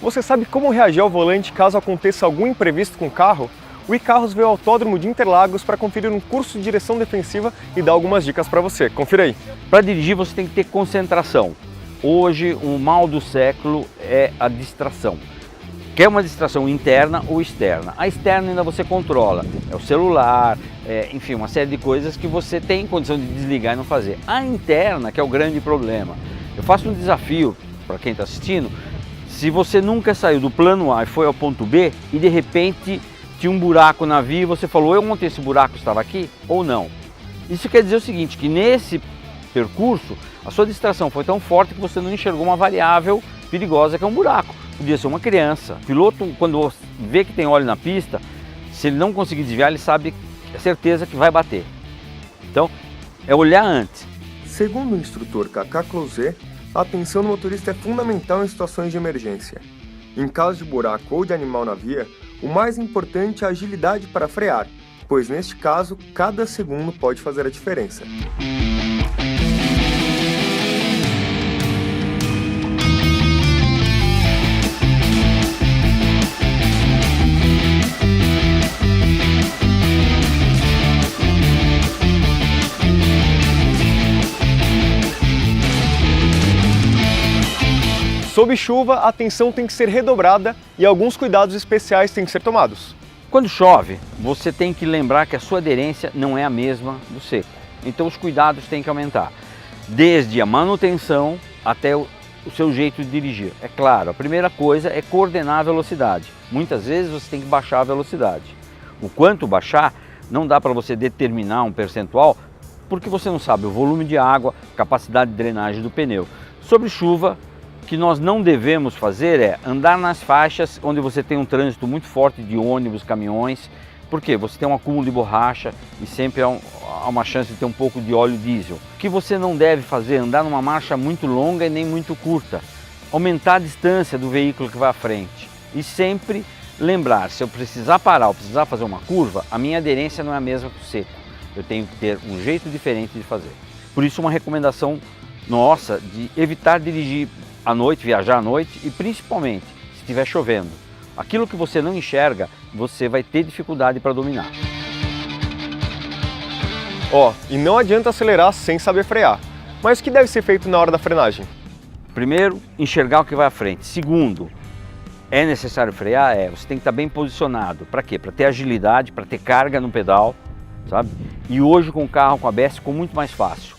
Você sabe como reagir ao volante caso aconteça algum imprevisto com o carro? O iCarros veio ao Autódromo de Interlagos para conferir um curso de direção defensiva e dar algumas dicas para você. Confira aí. Para dirigir você tem que ter concentração. Hoje o mal do século é a distração. Quer uma distração interna ou externa? A externa ainda você controla, é o celular, enfim, uma série de coisas que você tem condição de desligar e não fazer. A interna que é o grande problema. Eu faço um desafio para quem está assistindo, se você nunca saiu do plano A e foi ao ponto B e de repente tinha um buraco na via e você falou, eu ontem esse buraco estava aqui ou não? Isso quer dizer o seguinte, que nesse percurso a sua distração foi tão forte que você não enxergou uma variável perigosa que é um buraco. Podia ser uma criança. O piloto, quando vê que tem óleo na pista, se ele não conseguir desviar, ele sabe, é certeza que vai bater. Então, é olhar antes. Segundo o instrutor Kaká Closet, a atenção do motorista é fundamental em situações de emergência. Em caso de buraco ou de animal na via, o mais importante é a agilidade para frear, pois neste caso, cada segundo pode fazer a diferença. Sob chuva, a atenção tem que ser redobrada e alguns cuidados especiais têm que ser tomados. Quando chove, você tem que lembrar que a sua aderência não é a mesma do seco. Então os cuidados têm que aumentar, desde a manutenção até o seu jeito de dirigir. É claro, a primeira coisa é coordenar a velocidade. Muitas vezes você tem que baixar a velocidade. O quanto baixar, não dá para você determinar um percentual, porque você não sabe o volume de água, capacidade de drenagem do pneu. Sobre chuva, o que nós não devemos fazer é andar nas faixas onde você tem um trânsito muito forte de ônibus, caminhões, porque você tem um acúmulo de borracha e sempre há uma chance de ter um pouco de óleo diesel. O que você não deve fazer é andar numa marcha muito longa e nem muito curta, aumentar a distância do veículo que vai à frente e sempre lembrar, se eu precisar parar ou precisar fazer uma curva, a minha aderência não é a mesma que o seco, eu tenho que ter um jeito diferente de fazer. Por isso uma recomendação nossa de evitar dirigir à noite, viajar à noite e principalmente se estiver chovendo. Aquilo que você não enxerga, você vai ter dificuldade para dominar. E não adianta acelerar sem saber frear. Mas o que deve ser feito na hora da frenagem? Primeiro, enxergar o que vai à frente. Segundo, é necessário frear? Você tem que estar bem posicionado. Para quê? Para ter agilidade, para ter carga no pedal, sabe? E hoje com o carro, com a ABS, ficou muito mais fácil.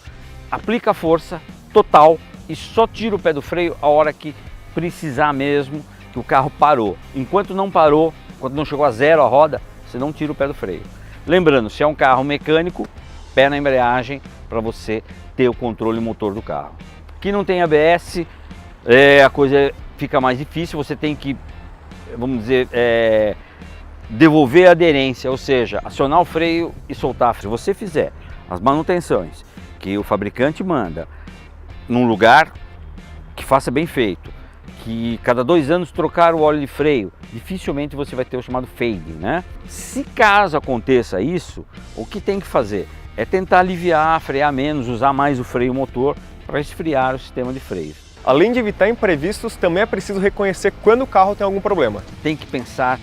Aplica a força total e só tira o pé do freio a hora que precisar mesmo, que o carro parou. Enquanto não parou, quando não chegou a zero a roda, você não tira o pé do freio. Lembrando, se é um carro mecânico, pé na embreagem para você ter o controle motor do carro. Que não tem ABS, a coisa fica mais difícil, você tem que, vamos dizer, devolver a aderência, ou seja, acionar o freio e soltar. Se você fizer as manutenções que o fabricante manda, num lugar que faça bem feito, que cada 2 anos trocar o óleo de freio, dificilmente você vai ter o chamado fade, né? Se caso aconteça isso, o que tem que fazer é tentar aliviar, frear menos, usar mais o freio motor para esfriar o sistema de freio. Além de evitar imprevistos, também é preciso reconhecer quando o carro tem algum problema. Tem que pensar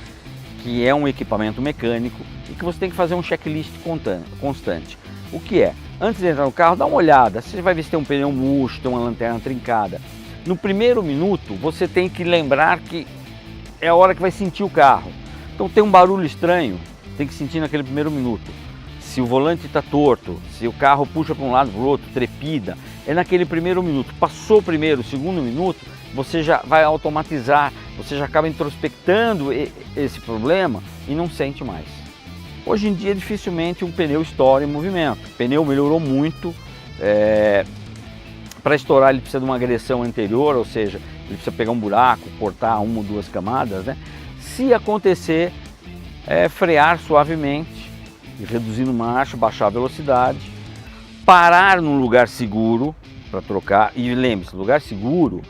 que é um equipamento mecânico e que você tem que fazer um checklist constante. O que é? Antes de entrar no carro, dá uma olhada, você vai ver se tem um pneu murcho, tem uma lanterna trincada. No primeiro minuto, você tem que lembrar que é a hora que vai sentir o carro. Então tem um barulho estranho, tem que sentir naquele primeiro minuto. Se o volante está torto, se o carro puxa para um lado para o outro, trepida, é naquele primeiro minuto. Passou o primeiro, o segundo minuto, você já vai automatizar, você já acaba introspectando esse problema e não sente mais. Hoje em dia, dificilmente um pneu estoura em movimento. O pneu melhorou muito. Para estourar, ele precisa de uma agressão anterior, ou seja, ele precisa pegar um buraco, cortar 1 ou 2 camadas, né? Se acontecer, frear suavemente, reduzindo marcha, baixar a velocidade, parar num lugar seguro para trocar. E lembre-se, lugar seguro,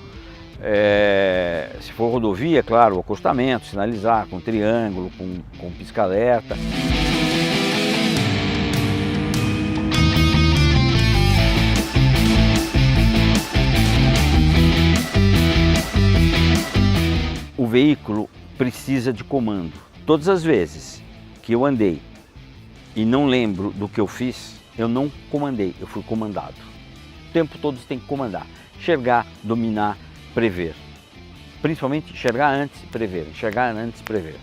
se for rodovia, claro, o acostamento, sinalizar com triângulo, com pisca-alerta. O veículo precisa de comando. Todas as vezes que eu andei e não lembro do que eu fiz, eu não comandei, eu fui comandado. O tempo todo você tem que comandar, enxergar, dominar, prever. Principalmente enxergar antes e prever, enxergar antes e prever.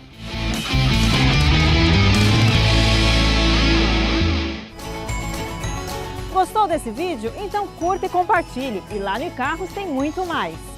Gostou desse vídeo? Então curta e compartilhe. E lá no iCarros tem muito mais.